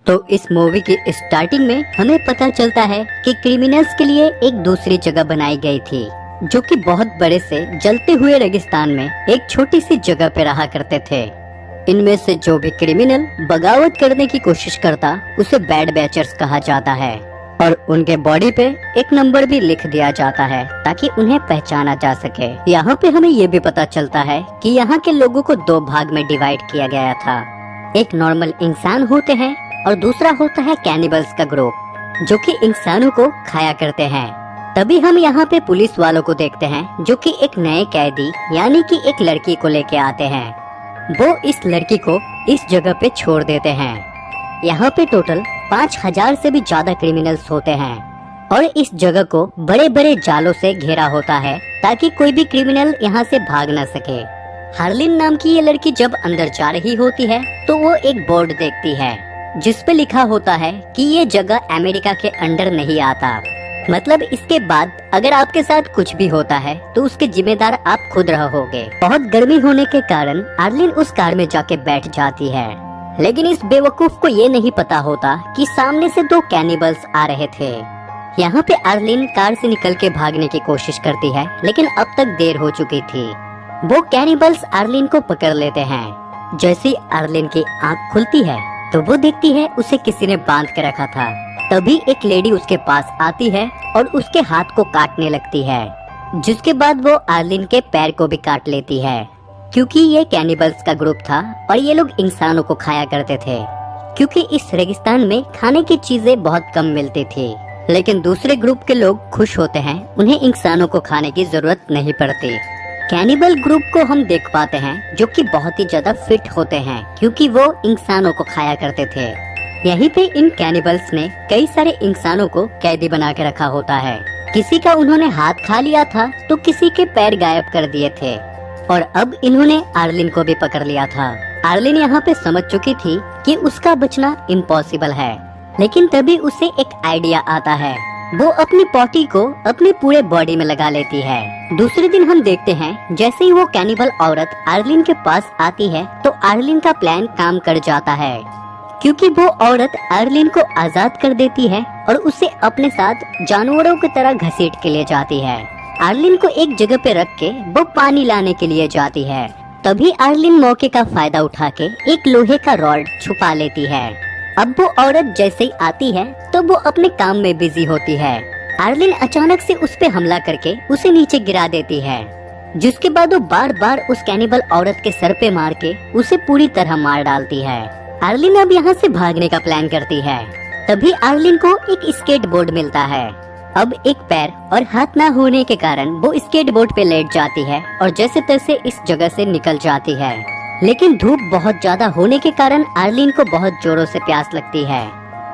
तो इस मूवी की स्टार्टिंग में हमें पता चलता है कि क्रिमिनल्स के लिए एक दूसरी जगह बनाई गई थी, जो कि बहुत बड़े से जलते हुए रेगिस्तान में एक छोटी सी जगह पे रहा करते थे। इनमें से जो भी क्रिमिनल बगावत करने की कोशिश करता उसे बैड बैचर्स कहा जाता है और उनके बॉडी पे एक नंबर भी लिख दिया जाता है ताकि उन्हें पहचाना जा सके। यहाँ पे हमें ये भी पता चलता है कि यहाँ के लोगों को दो भाग में डिवाइड किया गया था। एक नॉर्मल इंसान होते हैं और दूसरा होता है कैनिबल्स का ग्रुप, जो कि इंसानों को खाया करते हैं। तभी हम यहाँ पे पुलिस वालों को देखते हैं जो कि एक नए कैदी यानी कि एक लड़की को लेके आते हैं। वो इस लड़की को इस जगह पे छोड़ देते हैं। यहाँ पे टोटल 5000 से भी ज्यादा क्रिमिनल्स होते हैं और इस जगह को बड़े बड़े जालों से घेरा होता है ताकि कोई भी क्रिमिनल यहाँ से भाग न सके। हार्लिन नाम की ये लड़की जब अंदर जा रही होती है तो वो एक बोर्ड देखती है जिस पे लिखा होता है कि ये जगह अमेरिका के अंडर नहीं आता, मतलब इसके बाद अगर आपके साथ कुछ भी होता है तो उसके जिम्मेदार आप खुद रहोगे। बहुत गर्मी होने के कारण आर्लिन उस कार में जाके बैठ जाती है, लेकिन इस बेवकूफ को ये नहीं पता होता कि सामने से दो कैनिबल्स आ रहे थे। यहाँ पे आर्लिन कार से निकल के भागने की कोशिश करती है, लेकिन अब तक देर हो चुकी थी। वो कैनिबल्स आर्लिन को पकड़ लेते हैं। जैसे आर्लिन की आँख खुलती है तो वो देखती है उसे किसी ने बांध के रखा था। तभी एक लेडी उसके पास आती है और उसके हाथ को काटने लगती है, जिसके बाद वो आर्लिन के पैर को भी काट लेती है। क्योंकि ये कैनिबल्स का ग्रुप था और ये लोग इंसानों को खाया करते थे, क्योंकि इस रेगिस्तान में खाने की चीजें बहुत कम मिलती थी। लेकिन दूसरे ग्रुप के लोग खुश होते हैं, उन्हें इंसानों को खाने की जरूरत नहीं पड़ती। कैनिबल ग्रुप को हम देख पाते हैं जो कि बहुत ही ज्यादा फिट होते हैं, क्योंकि वो इंसानों को खाया करते थे। यहीं पे इन कैनिबल्स ने कई सारे इंसानों को कैदी बना के रखा होता है। किसी का उन्होंने हाथ खा लिया था तो किसी के पैर गायब कर दिए थे और अब इन्होंने आर्लिन को भी पकड़ लिया था। आर्लिन यहाँ पे समझ चुकी थी कि उसका बचना इम्पॉसिबल है, लेकिन तभी उसे एक आइडिया आता है। वो अपनी पॉटी को अपने पूरे बॉडी में लगा लेती है। दूसरे दिन हम देखते हैं जैसे ही वो कैनिबल औरत आर्लिन के पास आती है तो आर्लिन का प्लान काम कर जाता है, क्योंकि वो औरत आर्लिन को आजाद कर देती है और उसे अपने साथ जानवरों की तरह घसीट के ले जाती है। आर्लिन को एक जगह पे रख के वो पानी लाने के लिए जाती है। तभी आर्लिन मौके का फायदा उठा के एक लोहे का रॉड छुपा लेती है। अब वो औरत जैसे ही आती है तो वो अपने काम में बिजी होती है। आर्लिन अचानक से उस पे हमला करके उसे नीचे गिरा देती है, जिसके बाद वो बार बार उस कैनिबल औरत के सर पे मार के उसे पूरी तरह मार डालती है। आर्लिन अब यहाँ से भागने का प्लान करती है। तभी आर्लिन को एक स्केट बोर्ड मिलता है। अब एक पैर और हाथ न होने के कारण वो स्केट बोर्ड पे लेट जाती है और जैसे तैसे इस जगह से निकल जाती है। लेकिन धूप बहुत ज्यादा होने के कारण आर्लिन को बहुत जोरों से प्यास लगती है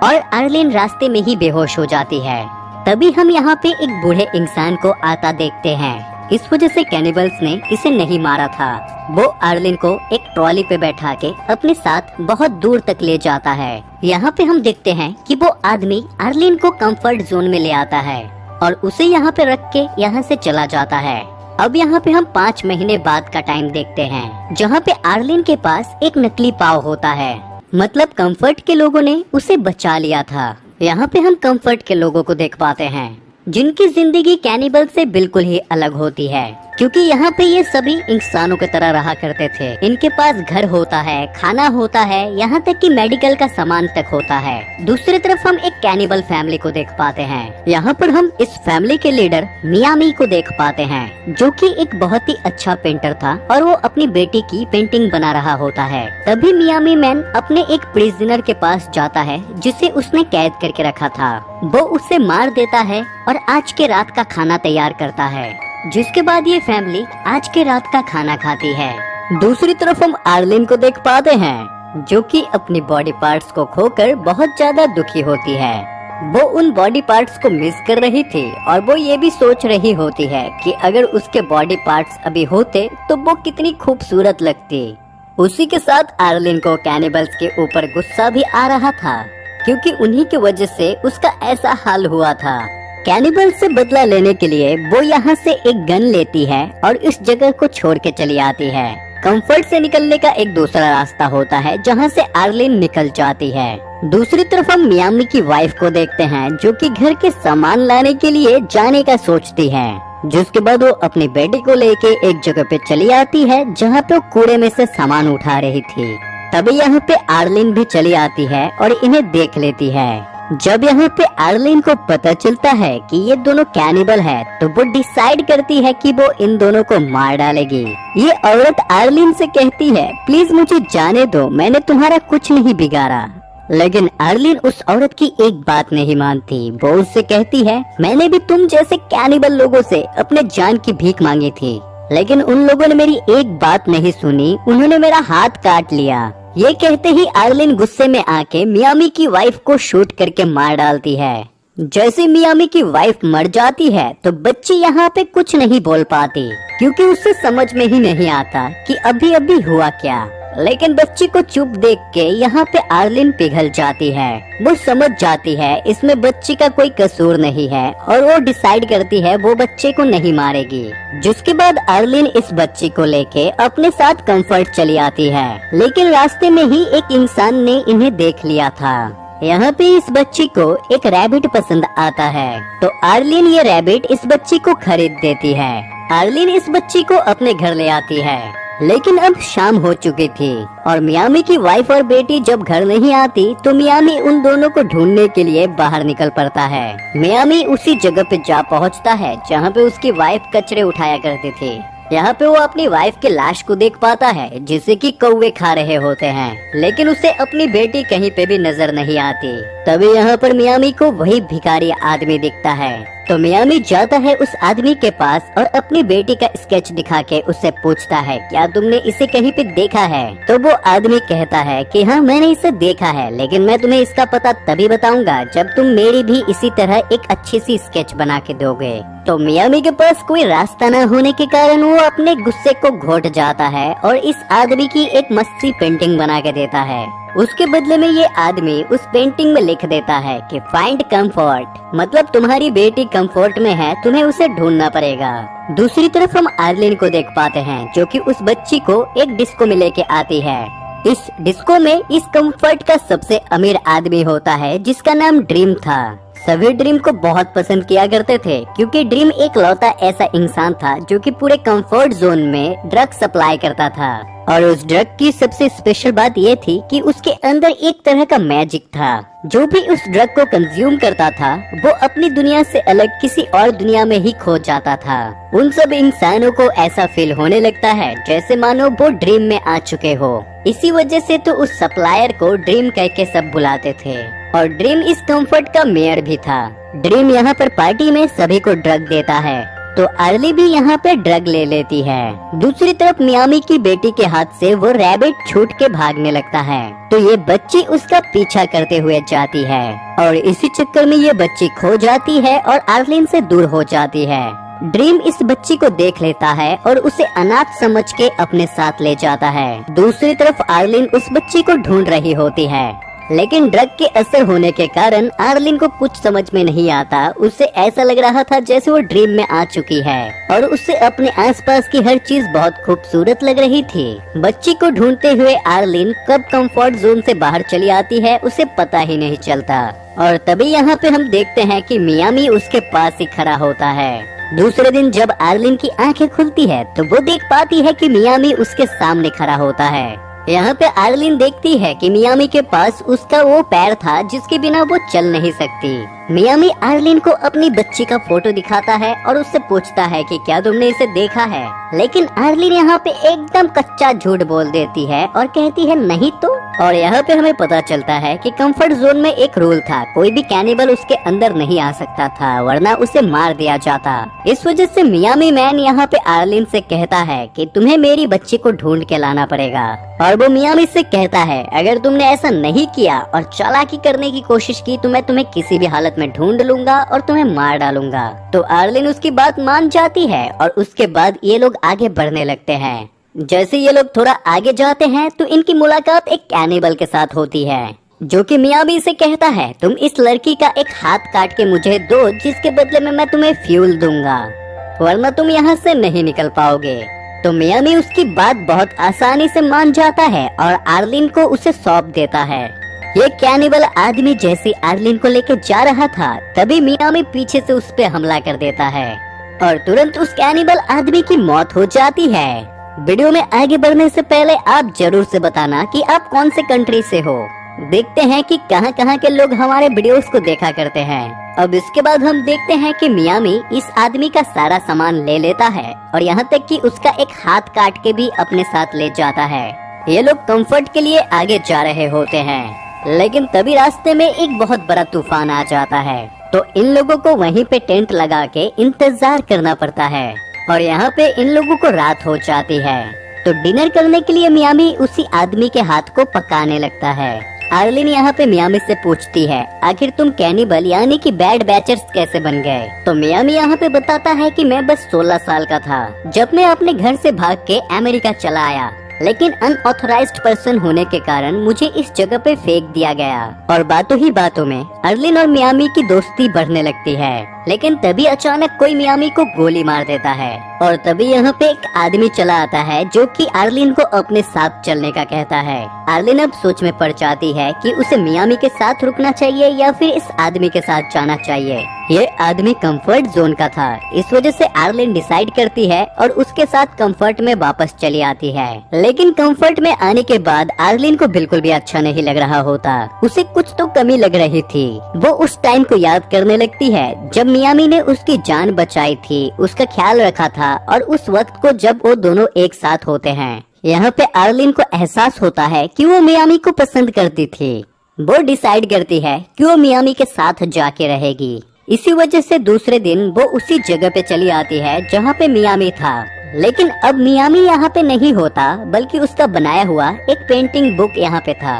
और आर्लिन रास्ते में ही बेहोश हो जाती है। तभी हम यहाँ पे एक बूढ़े इंसान को आता देखते हैं। इस वजह से कैनिबल्स ने इसे नहीं मारा था। वो आर्लिन को एक ट्रॉली पे बैठा के अपने साथ बहुत दूर तक ले जाता है। यहाँ पे हम देखते हैं कि वो आदमी आर्लिन को कंफर्ट जोन में ले आता है और उसे यहाँ पे रख के यहाँ से चला जाता है। अब यहाँ पे हम 5 महीने बाद का टाइम देखते हैं, जहाँ पे आर्लिन के पास एक नकली पाव होता है, मतलब कंफर्ट के लोगों ने उसे बचा लिया था। यहाँ पे हम कंफर्ट के लोगों को देख पाते हैं जिनकी जिंदगी कैनिबल से बिल्कुल ही अलग होती है, क्योंकि यहाँ पे ये सभी इंसानों की तरह रहा करते थे। इनके पास घर होता है, खाना होता है, यहाँ तक कि मेडिकल का सामान तक होता है। दूसरी तरफ हम एक कैनिबल फैमिली को देख पाते हैं। यहाँ पर हम इस फैमिली के लीडर मियामी को देख पाते हैं, जो कि एक बहुत ही अच्छा पेंटर था और वो अपनी बेटी की पेंटिंग बना रहा होता है। तभी मियामी मैन अपने एक प्रिजनर के पास जाता है जिसे उसने कैद करके रखा था। वो उसे मार देता है और आज के रात का खाना तैयार करता है, जिसके बाद ये फैमिली आज के रात का खाना खाती है। दूसरी तरफ हम आर्लिन को देख पाते हैं, जो कि अपनी बॉडी पार्ट्स को खोकर बहुत ज्यादा दुखी होती है। वो उन बॉडी पार्ट्स को मिस कर रही थी और वो ये भी सोच रही होती है कि अगर उसके बॉडी पार्ट्स अभी होते तो वो कितनी खूबसूरत लगती। उसी के साथ आर्लिन को कैनिबल्स के ऊपर गुस्सा भी आ रहा था, क्योंकि उन्हीं की वजह से उसका ऐसा हाल हुआ था। कैनिबल से बदला लेने के लिए वो यहाँ से एक गन लेती है और इस जगह को छोड़ के चली आती है। कंफर्ट से निकलने का एक दूसरा रास्ता होता है जहाँ से आर्लिन निकल जाती है। दूसरी तरफ हम मियामी की वाइफ को देखते हैं जो कि घर के सामान लाने के लिए जाने का सोचती है, जिसके बाद वो अपनी बेटी को लेके एक जगह पे चली आती है जहाँ पे वो कूड़े में से सामान उठा रही थी। तभी यहाँ पे आर्लिन भी चली आती है और इन्हें देख लेती है। जब यहाँ पे आर्लिन को पता चलता है कि ये दोनों कैनिबल है तो वो डिसाइड करती है कि वो इन दोनों को मार डालेगी। ये औरत आर्लिन से कहती है, प्लीज मुझे जाने दो, मैंने तुम्हारा कुछ नहीं बिगाड़ा। लेकिन आर्लिन उस औरत की एक बात नहीं मानती। वो उससे कहती है, मैंने भी तुम जैसे कैनिबल लोगों से अपने जान की भीख मांगी थी, लेकिन उन लोगों ने मेरी एक बात नहीं सुनी, उन्होंने मेरा हाथ काट लिया। ये कहते ही आर्लिन गुस्से में आके मियामी की वाइफ को शूट करके मार डालती है। जैसे मियामी की वाइफ मर जाती है तो बच्ची यहाँ पे कुछ नहीं बोल पाती, क्योंकि उसे समझ में ही नहीं आता कि अभी अभी हुआ क्या। लेकिन बच्ची को चुप देख के यहाँ पे आर्लिन पिघल जाती है। वो समझ जाती है इसमें बच्ची का कोई कसूर नहीं है और वो डिसाइड करती है वो बच्चे को नहीं मारेगी। जिसके बाद आर्लिन इस बच्ची को लेके अपने साथ कंफर्ट चली आती है, लेकिन रास्ते में ही एक इंसान ने इन्हें देख लिया था। यहाँ पे इस बच्ची को एक रैबिट पसंद आता है तो आर्लिन ये रैबिट इस बच्ची को खरीद देती है। आर्लिन इस बच्ची को अपने घर ले आती है, लेकिन अब शाम हो चुकी थी और मियामी की वाइफ और बेटी जब घर नहीं आती तो मियामी उन दोनों को ढूंढने के लिए बाहर निकल पड़ता है। मियामी उसी जगह पे जा पहुंचता है जहां पे उसकी वाइफ कचरे उठाया करती थी। यहाँ पे वो अपनी वाइफ के लाश को देख पाता है जिसे कि कौवे खा रहे होते हैं, लेकिन उसे अपनी बेटी कहीं पे भी नजर नहीं आती। तभी यहाँ पर मियामी को वही भिखारी आदमी दिखता है तो मियामी जाता है उस आदमी के पास और अपनी बेटी का स्केच दिखा के उससे पूछता है, क्या तुमने इसे कहीं पे देखा है? तो वो आदमी कहता है कि हाँ मैंने इसे देखा है, लेकिन मैं तुम्हें इसका पता तभी बताऊंगा जब तुम मेरी भी इसी तरह एक अच्छी सी स्केच बना के दोगे। तो मियामी के पास कोई रास्ता न होने के कारण वो अपने गुस्से को घोट जाता है और इस आदमी की एक मस्त सी पेंटिंग बना के देता है। उसके बदले में ये आदमी उस पेंटिंग में लिख देता है कि फाइंड कंफर्ट, मतलब तुम्हारी बेटी कंफर्ट में है, तुम्हें उसे ढूंढना पड़ेगा। दूसरी तरफ हम आर्लिन को देख पाते हैं जो कि उस बच्ची को एक डिस्को में लेके आती है। इस डिस्को में इस कंफर्ट का सबसे अमीर आदमी होता है जिसका नाम ड्रीम था। सभी ड्रीम को बहुत पसंद किया करते थे क्योंकि ड्रीम एक लौता ऐसा इंसान था जो कि पूरे कंफर्ट जोन में ड्रग सप्लाई करता था। और उस ड्रग की सबसे स्पेशल बात ये थी कि उसके अंदर एक तरह का मैजिक था। जो भी उस ड्रग को कंज्यूम करता था वो अपनी दुनिया से अलग किसी और दुनिया में ही खो जाता था। उन सब इंसानों को ऐसा फील होने लगता है जैसे मानो वो ड्रीम में आ चुके हो। इसी वजह से तो उस सप्लायर को ड्रीम कह के सब बुलाते थे और ड्रीम इस कंफर्ट का मेयर भी था। ड्रीम यहाँ पर पार्टी में सभी को ड्रग देता है तो अर्ली भी यहाँ पे ड्रग ले लेती है। दूसरी तरफ मियामी की बेटी के हाथ से वो रैबिट छूट के भागने लगता है तो ये बच्ची उसका पीछा करते हुए जाती है और इसी चक्कर में ये बच्ची खो जाती है और आर्लिन से दूर हो जाती है। ड्रीम इस बच्ची को देख लेता है और उसे अनाथ समझ के अपने साथ ले जाता है। दूसरी तरफ आर्लिन उस बच्ची को ढूंढ रही होती है, लेकिन ड्रग के असर होने के कारण आर्लिन को कुछ समझ में नहीं आता। उसे ऐसा लग रहा था जैसे वो ड्रीम में आ चुकी है और उसे अपने आसपास की हर चीज बहुत खूबसूरत लग रही थी। बच्ची को ढूंढते हुए आर्लिन कब कंफर्ट जोन से बाहर चली आती है उसे पता ही नहीं चलता। और तभी यहाँ पे हम देखते हैं कि मियामी उसके पास ही खड़ा होता है। दूसरे दिन जब आर्लिन की आंखें खुलती है तो वो देख पाती है कि मियामी उसके सामने खड़ा होता है। यहाँ पे आर्लिन देखती है कि मियामी के पास उसका वो पैर था जिसके बिना वो चल नहीं सकती। मियामी आर्लिन को अपनी बच्ची का फोटो दिखाता है और उससे पूछता है कि क्या तुमने इसे देखा है, लेकिन आर्लिन यहाँ पे एकदम कच्चा झूठ बोल देती है और कहती है नहीं तो। और यहाँ पे हमें पता चलता है कि कंफर्ट जोन में एक रूल था, कोई भी कैनिबल उसके अंदर नहीं आ सकता था वरना उसे मार दिया जाता। इस वजह से मियामी मैन यहाँ पे आर्लिन से कहता है कि तुम्हें मेरी बच्ची को ढूंढ के लाना पड़ेगा। और वो मियामी से कहता है अगर तुमने ऐसा नहीं किया और चालाकी करने की कोशिश की तो मैं तुम्हें किसी भी हालत में ढूंढ लूंगा और तुम्हें मार डालूंगा। तो आर्लिन उसकी बात मान जाती है और उसके बाद ये लोग आगे बढ़ने लगते हैं। जैसे ये लोग थोड़ा आगे जाते हैं तो इनकी मुलाकात एक कैनिबल के साथ होती है जो कि मियामी से कहता है तुम इस लड़की का एक हाथ काट के मुझे दो जिसके बदले में मैं तुम्हें फ्यूल दूंगा वरना तुम यहाँ से नहीं निकल पाओगे। तो मियामी उसकी बात बहुत आसानी से मान जाता है और आर्लिन को उसे सौंप देता है। ये कैनिबल आदमी जैसे आर्लिन को लेके जा रहा था, तभी मियामी पीछे से उस पे हमला कर देता है और तुरंत उस कैनिबल आदमी की मौत हो जाती है। वीडियो में आगे बढ़ने से पहले आप जरूर से बताना कि आप कौन से कंट्री से हो। देखते हैं कि कहां-कहां के लोग हमारे वीडियोस को देखा करते हैं। अब इसके बाद हम देखते हैं कि मियामी इस आदमी का सारा सामान ले लेता है और यहाँ तक कि उसका एक हाथ काट के भी अपने साथ ले जाता है। ये लोग कंफर्ट के लिए आगे जा रहे होते हैं, लेकिन तभी रास्ते में एक बहुत बड़ा तूफान आ जाता है, तो इन लोगों को वहीं पे टेंट लगा के इंतजार करना पड़ता है और यहाँ पे इन लोगों को रात हो जाती है। तो डिनर करने के लिए मियामी उसी आदमी के हाथ को पकाने लगता है। आर्लिन यहाँ पे मियामी से पूछती है, आखिर तुम कैनिबल यानी कि बैड बैचर्स कैसे बन गए? तो मियामी यहाँ पे बताता है कि मैं बस 16 साल का था जब मैं अपने घर से भाग के अमेरिका चला आया, लेकिन अनऑथराइज्ड पर्सन होने के कारण मुझे इस जगह पे फेंक दिया गया। और बातों ही बातों में आर्लिन और मियामी की दोस्ती बढ़ने लगती है, लेकिन तभी अचानक कोई मियामी को गोली मार देता है और तभी यहाँ पे एक आदमी चला आता है जो कि आर्लिन को अपने साथ चलने का कहता है। आर्लिन अब सोच में पड़ जाती है कि उसे मियामी के साथ रुकना चाहिए या फिर इस आदमी के साथ जाना चाहिए। ये आदमी कंफर्ट जोन का था, इस वजह से आर्लिन डिसाइड करती है और उसके साथ कंफर्ट में वापस चली आती है। लेकिन कंफर्ट में आने के बाद आर्लिन को बिल्कुल भी अच्छा नहीं लग रहा होता, उसे कुछ तो कमी लग रही थी। वो उस टाइम को याद करने लगती है जब मियामी ने उसकी जान बचाई थी, उसका ख्याल रखा था और उस वक्त को जब वो दोनों एक साथ होते हैं। यहाँ पे आर्लिन को एहसास होता है कि वो मियामी को पसंद करती थी। वो डिसाइड करती है कि वो मियामी के साथ जाके रहेगी। इसी वजह से दूसरे दिन वो उसी जगह पे चली आती है जहाँ पे मियामी था, लेकिन अब मियामी यहाँ पे नहीं होता, बल्कि उसका बनाया हुआ एक पेंटिंग बुक यहाँ पे था।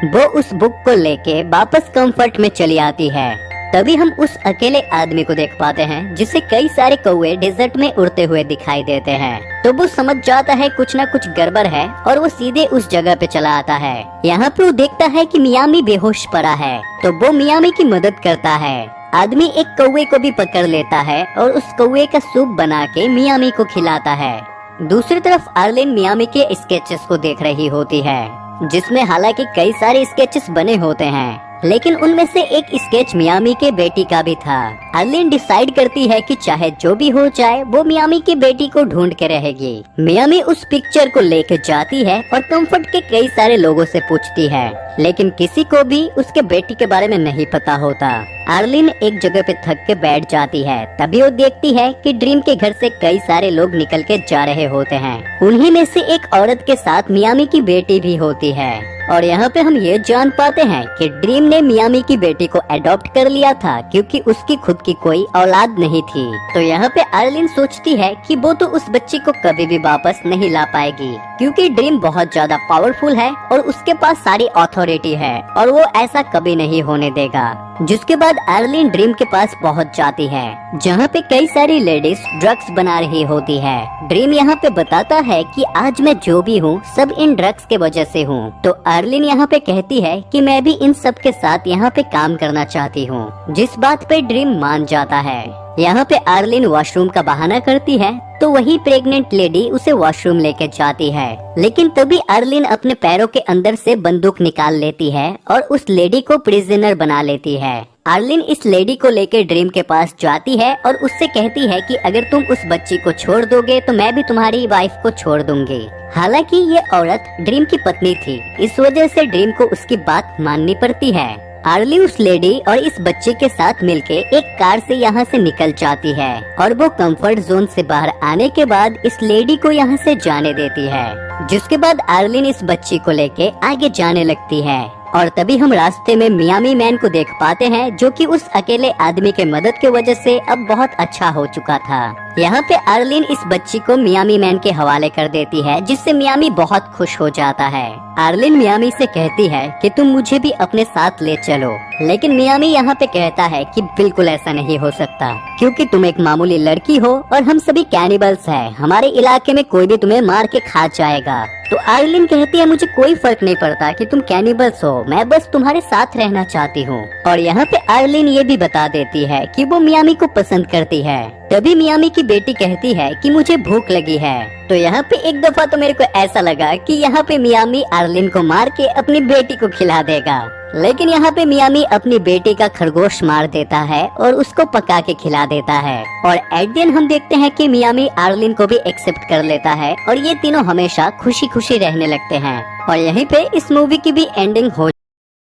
वो उस बुक को लेके वापस कंफर्ट में चली आती है। तभी हम उस अकेले आदमी को देख पाते हैं जिसे कई सारे कौवे डेजर्ट में उड़ते हुए दिखाई देते हैं। तो वो समझ जाता है कुछ न कुछ गड़बड़ है और वो सीधे उस जगह पे चला आता है। यहाँ पे वो देखता है कि मियामी बेहोश पड़ा है, तो वो मियामी की मदद करता है। आदमी एक कौवे को भी पकड़ लेता है और उस कौवे का सूप बना के मियामी को खिलाता है। दूसरी तरफ आर्लिन मियामी के स्केचेस को देख रही होती है, जिसमें हालांकि कई सारे स्केचेस बने होते हैं, लेकिन उनमें से एक स्केच मियामी के बेटी का भी था। आर्लिन डिसाइड करती है कि चाहे जो भी हो जाए वो मियामी की बेटी को ढूंढ के रहेगी। मियामी उस पिक्चर को लेकर जाती है और कंफर्ट के कई सारे लोगों से पूछती है, लेकिन किसी को भी उसके बेटी के बारे में नहीं पता होता। आर्लिन एक जगह पे थक के बैठ जाती है, तभी वो देखती है कि ड्रीम के घर से कई सारे लोग निकल के जा रहे होते हैं। उन्हीं में से एक औरत के साथ मियामी की बेटी भी होती है और यहाँ पे हम ये जान पाते हैं कि ड्रीम ने मियामी की बेटी को अडॉप्ट कर लिया था क्योंकि उसकी खुद की कोई औलाद नहीं थी। तो यहाँ पे आर्लिन सोचती है कि वो तो उस बच्ची को कभी भी वापस नहीं ला पाएगी, क्योंकि ड्रीम बहुत ज्यादा पावरफुल है और उसके पास सारी अथॉरिटी है और वो ऐसा कभी नहीं होने देगा। जिसके बाद आर्लिन ड्रीम के पास पहुंच जाती है, जहाँ पे कई सारी लेडीज ड्रग्स बना रही होती है। ड्रीम यहाँ पे बताता है कि आज मैं जो भी हूँ सब इन ड्रग्स के वजह से हूँ। तो आर्लिन यहाँ पे कहती है कि मैं भी इन सब के साथ यहाँ पे काम करना चाहती हूँ, जिस बात पे ड्रीम मान जाता है। यहाँ पे आर्लिन वॉशरूम का बहाना करती है, तो वही प्रेग्नेंट लेडी उसे वॉशरूम लेके जाती है, लेकिन तभी आर्लिन अपने पैरों के अंदर से बंदूक निकाल लेती है और उस लेडी को प्रिजनर बना लेती है। आर्लिन इस लेडी को लेकर ड्रीम के पास जाती है और उससे कहती है कि अगर तुम उस बच्ची को छोड़ दोगे तो मैं भी तुम्हारी वाइफ को छोड़ दूंगी। हालांकि ये औरत ड्रीम की पत्नी थी, इस वजह से ड्रीम को उसकी बात माननी पड़ती है। आर्ली उस लेडी और इस बच्चे के साथ मिलके एक कार से यहाँ से निकल जाती है और वो कंफर्ट जोन से बाहर आने के बाद इस लेडी को यहाँ से जाने देती है। जिसके बाद आर्लिन इस बच्ची को लेके आगे जाने लगती है और तभी हम रास्ते में मियामी मैन को देख पाते हैं, जो कि उस अकेले आदमी के मदद के वजह से अब बहुत अच्छा हो चुका था। यहाँ पे आर्लिन इस बच्ची को मियामी मैन के हवाले कर देती है, जिससे मियामी बहुत खुश हो जाता है। आर्लिन मियामी से कहती है कि तुम मुझे भी अपने साथ ले चलो, लेकिन मियामी यहाँ पे कहता है कि बिल्कुल ऐसा नहीं हो सकता, क्योंकि तुम एक मामूली लड़की हो और हम सभी कैनिबल्स हैं। हमारे इलाके में कोई भी तुम्हें मार के खा जाएगा। तो आर्लिन कहती है मुझे कोई फर्क नहीं पड़ता कि तुम कैनिबल्स हो, मैं बस तुम्हारे साथ रहना चाहती हूँ। और यहाँ पे आर्लिन ये भी बता देती है कि वो मियामी को पसंद करती है। तभी मियामी की बेटी कहती है कि मुझे भूख लगी है। तो यहाँ पे एक दफा तो मेरे को ऐसा लगा कि यहाँ पे मियामी आर्लिन को मार के अपनी बेटी को खिला देगा, लेकिन यहाँ पे मियामी अपनी बेटी का खरगोश मार देता है और उसको पका के खिला देता है। और एट द एंड हम देखते हैं कि मियामी आर्लिन को भी एक्सेप्ट कर लेता है और ये तीनों हमेशा खुशी खुशी रहने लगते हैं। और यहीं पे इस मूवी की भी एंडिंग हो